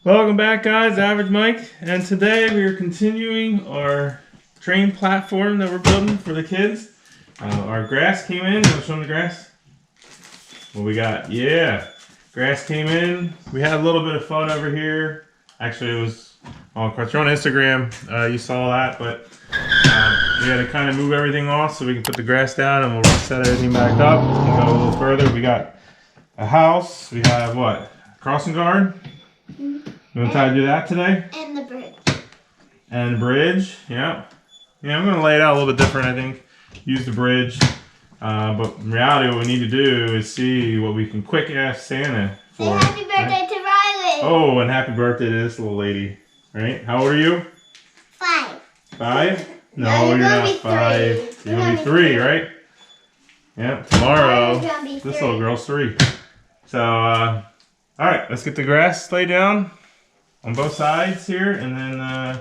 Welcome back, guys. Average Mike, and today we are continuing our train platform that we're building for the kids. Our grass came in. I'll show them the grass. What we got? Yeah, grass came in. We had a little bit of fun over here. Actually, it was all across. You're on Instagram. You saw that, but we had to kind of move everything off so we can put the grass down, and we'll set everything back up and go a little further. We got a house. We have what? Crossing guard. You want to try to do that today? And the bridge. And the bridge, yeah. Yeah, I'm going to lay it out a little bit different, I think. Use the bridge. But in reality, what we need to do is see what we can quick ask Santa for. Say happy birthday to Riley. Oh, and happy birthday to this little lady. Right? How old are you? 5. 5? No, you're not 5. You're going to be 3, right? Yeah, tomorrow, this little girl's 3. So, alright, let's get the grass laid down on both sides here, and then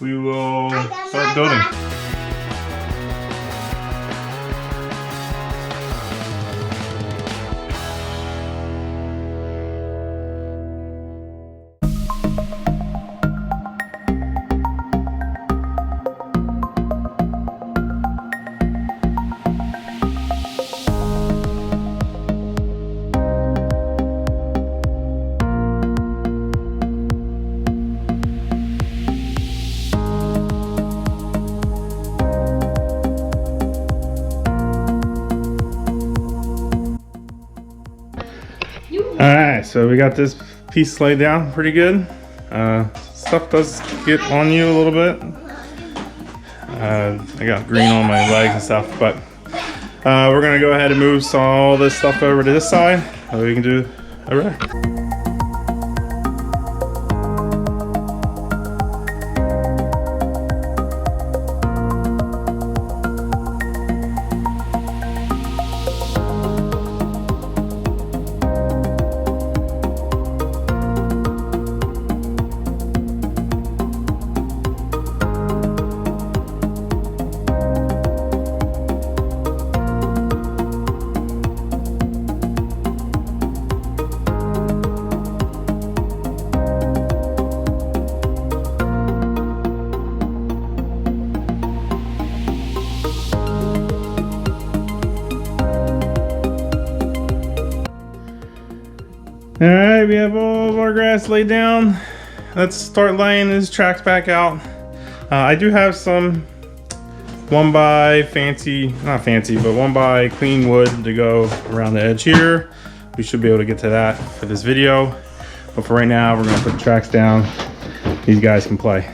we will start building. Alright, so we got this piece laid down pretty good. Stuff does get on you a little bit. I got green on my legs and stuff, but we're going to go ahead and move all this stuff over to this side so we can do a rack. Alright, we have all of our grass laid down. Let's start laying these tracks back out. I do have some 1 by not fancy, but 1 by clean wood to go around the edge here. We should be able to get to that for this video. But for right now, we're going to put the tracks down. These guys can play.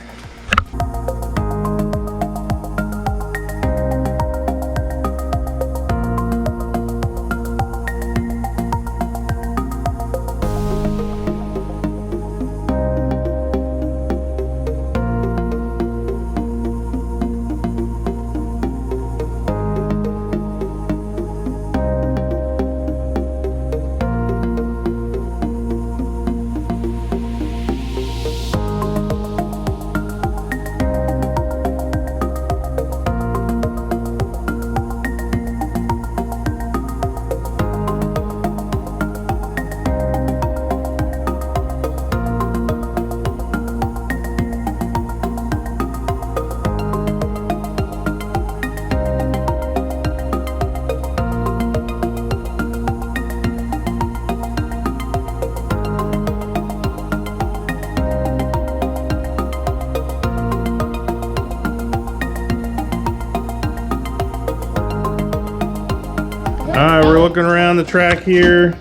Alright, we're looking around the track here.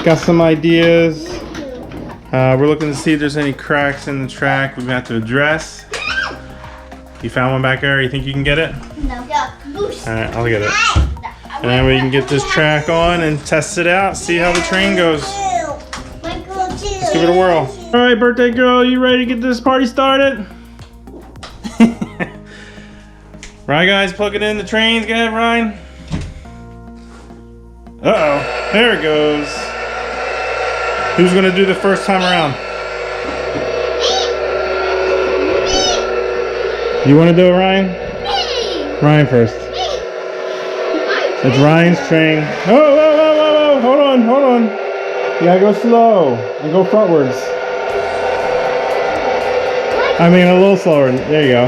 Got some ideas. We're looking to see if there's any cracks in the track we're going to have to address. You found one back there? You think you can get it? No, go. Alright, I'll get it. And then we can get this track on and test it out, see how the train goes. Let's give it a whirl. Alright, birthday girl, you ready to get this party started? Right, guys, plug it in the trains. Go ahead, Ryan. Uh-oh, there it goes. Who's gonna do the first time around? You wanna do it, Ryan? Ryan first. It's Ryan's train. Oh, whoa, whoa, whoa, whoa, hold on. You gotta go slow and go frontwards. I mean, a little slower. There you go.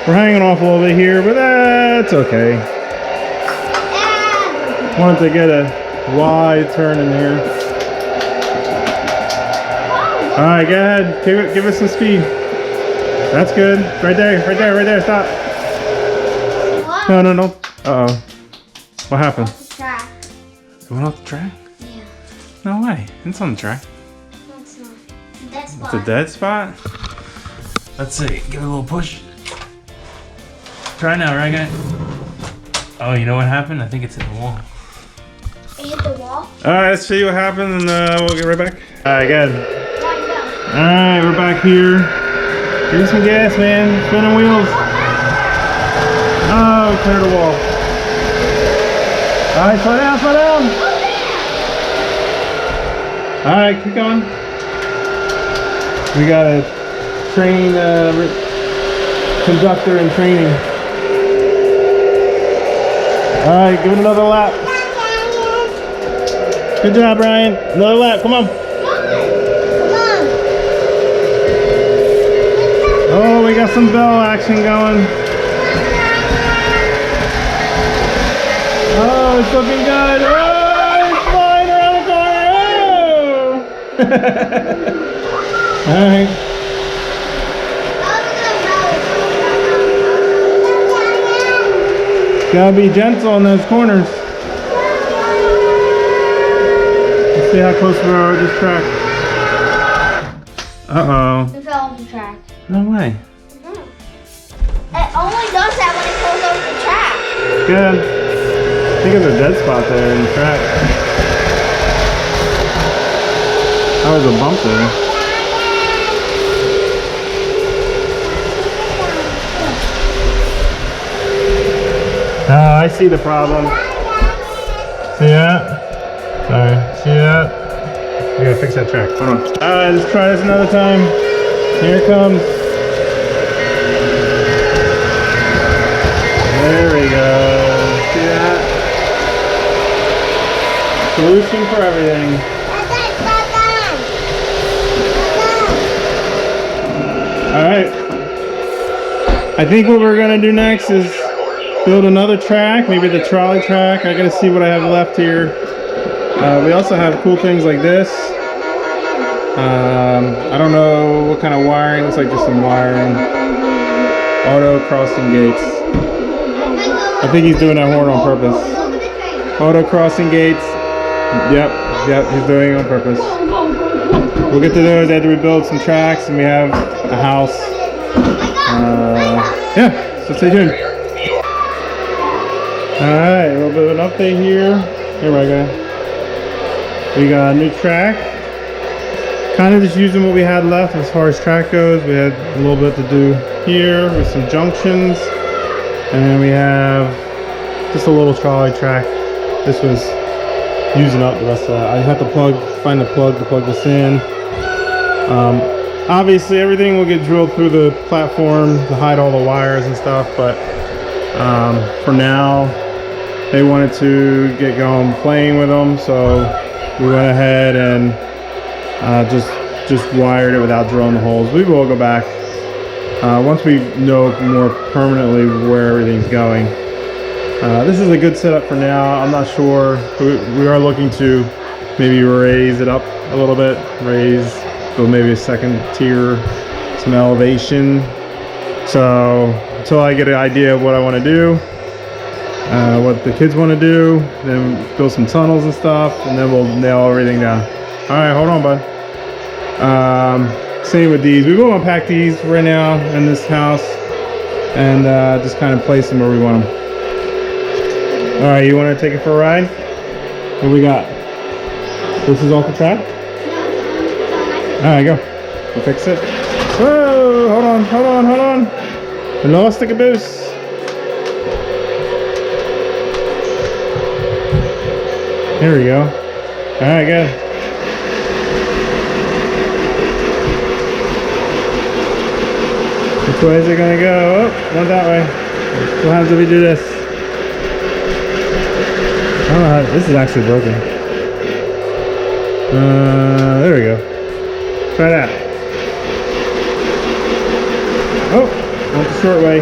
We're hanging off a little bit here, but that's okay. Wanted to get a wide turn in here. All right, go ahead. Give us some speed. That's good. Right there, right there, right there. Stop. No, no, no. Uh-oh. What happened? Off the track. Going off the track? Yeah. No way. It's on the track. No, it's not. Dead spot. It's a dead spot? Let's see. Give it a little push. Try now, right, guy? Oh, you know what happened? I think it's hit the wall. It hit the wall? Alright, let's see what happened and we'll get right back. Alright, good. Go. Alright, we're back here. Give me some gas, man. Spinning wheels. Oh, clear the wall. Alright, slow down, slow down. Alright, keep going. We got a train conductor in training. Alright, give it another lap. Good job, Ryan. Another lap, come on. Oh, we got some bell action going. Oh, it's looking good. Oh, it's flying around the corner. Oh. All right. Gotta be gentle in those corners. Let's see how close we are to this track. Uh-oh. We fell off the track. No way. It only does that when it goes over the track. Good. I think there's a dead spot there in the track. That was a bump there. Oh, I see the problem. See that? Sorry. See that? We gotta fix that track. Hold on. Alright, let's try this another time. Here it comes. There we go. See that? Solution for everything. Alright. I think what we're gonna do next is build another track, maybe the trolley track. I gotta see what I have left here. We also have cool things like this. I don't know what kind of wiring. Looks like just some wiring. Auto crossing gates. I think he's doing that horn on purpose. Auto crossing gates. Yep, he's doing it on purpose. We'll get to those after we build some tracks and we have a house. Yeah, so stay tuned. Alright, a little bit of an update here. Here we go. We got a new track. Kind of just using what we had left as far as track goes. We had a little bit to do here with some junctions. And we have just a little trolley track. This was using up the rest of that. I have to find a plug to plug this in. Obviously everything will get drilled through the platform to hide all the wires and stuff, but for now they wanted to get going playing with them, so we went ahead and just wired it without drilling the holes. We will go back once we know more permanently where everything's going. This is a good setup for now. I'm not sure. We are looking to maybe raise it up a little bit, go maybe a second tier, some elevation. So until I get an idea of what I want to do, what the kids want to do, then build some tunnels and stuff, and then we'll nail everything down. All right, hold on, bud. Same with these. We will unpack these right now in this house and just kind of place them where we want them. All right, you want to take it for a ride? What we got? This is off the track? All right, go. We'll fix it. Whoa, hold on. We lost the caboose. There we go. All right, good. Which way is it gonna go? Oh, not that way. What happens if we do this? I don't know how, this is actually broken. There we go. Try that. short way.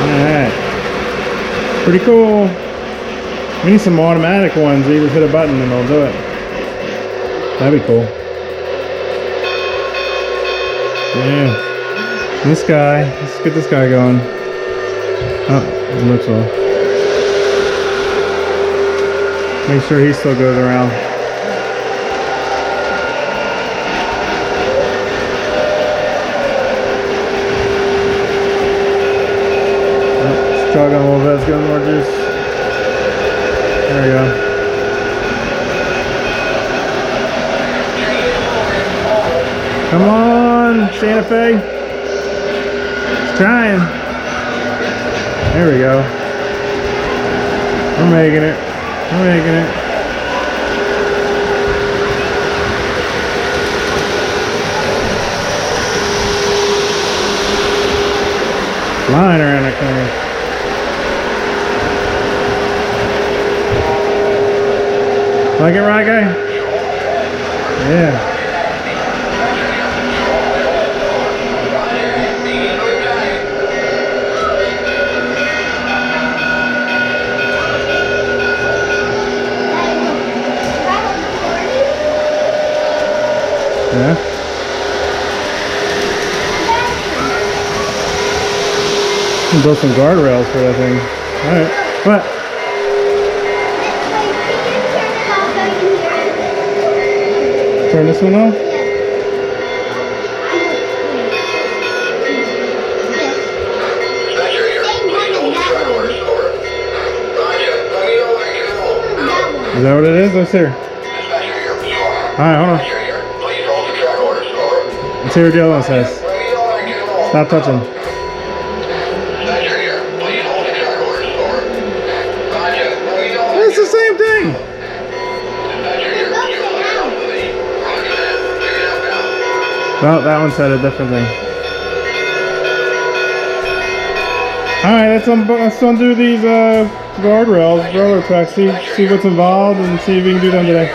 Alright. Pretty cool. We need some automatic ones. You just hit a button and they'll do it. That'd be cool. Yeah. This guy. Let's get this guy going. Oh, it looks well. Make sure he still goes around. Chugging a little bit, let's get more juice. There we go. Come on, Santa Fe. It's trying. There we go. We're making it. We're making it. Flying around that corner. Like it, right, guy? Yeah. Yeah. Can build some guardrails for that thing. All right. What? Turn this one off? Is that what it is? Let's hear. Alright, hold on. Let's hear what the other one says. Stop touching. It's the same thing. Well, that one said a different thing. Alright, let's undo these guardrails, roller tracks, see what's involved and see if we can do them today.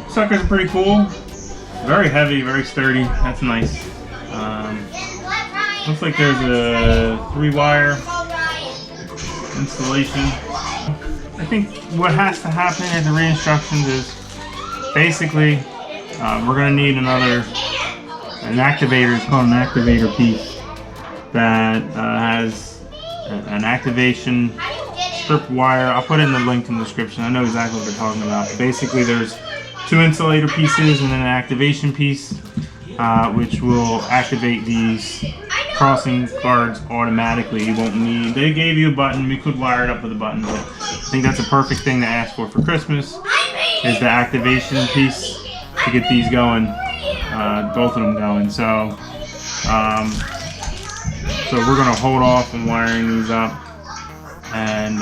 Suckers are pretty cool. Very heavy, very sturdy. That's nice. Looks like there's a 3-wire installation. I think what has to happen in the re-instructions is basically we're going to need an activator. It's called an activator piece that has an activation strip wire. I'll put it in the link in the description. I know exactly what they're talking about. But basically there's 2 insulator pieces and then an activation piece which will activate these crossing guards automatically. You won't need, they gave you a button, we could wire it up with a button, but I think that's a perfect thing to ask for Christmas is the activation piece to get these going, both of them going. So we're gonna hold off on wiring these up, and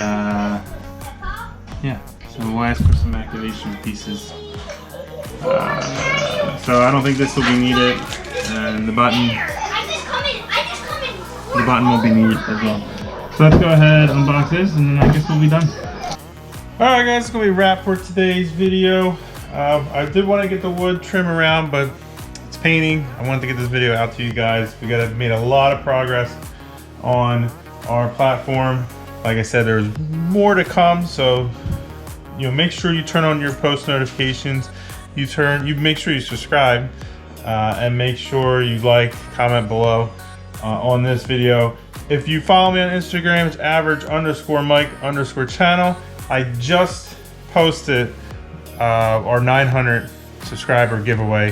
yeah, so we'll ask for some activation pieces. So I don't think this will be needed, and the button will be needed as well. So let's go ahead and unbox this, and then I guess we'll be done. Alright guys, it's going to be a wrap for today's video. I did want to get the wood trim around, but it's painting. I wanted to get this video out to you guys. We made a lot of progress on our platform. Like I said, there's more to come, so make sure you turn on your post notifications. You make sure you subscribe, and make sure you like, comment below on this video. If you follow me on Instagram, it's average_Mike_channel. I just posted our 900 subscriber giveaway.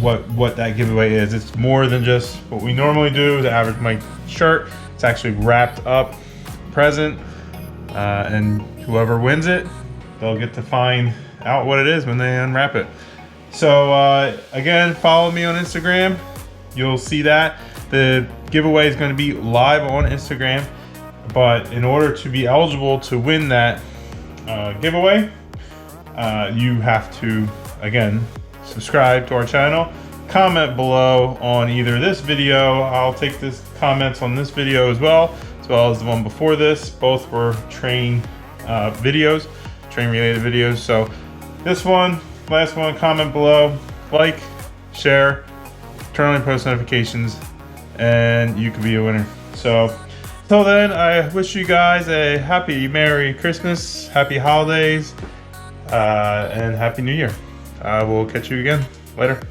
What that giveaway is. It's more than just what we normally do, the Average Mike shirt. It's actually wrapped up present, and whoever wins it, they'll get to find out what it is when they unwrap it. So again, follow me on Instagram. You'll see that. The giveaway is going to be live on Instagram, but in order to be eligible to win that giveaway, you have to, again, subscribe to our channel, comment below on either this video. I'll take this comments on this video as well as the one before this. Both were train videos, train related videos. So this one, last one, comment below, like, share, turn on post notifications, and you could be a winner. So till then, I wish you guys a happy Merry Christmas, happy holidays, and Happy New Year. I will catch you again later.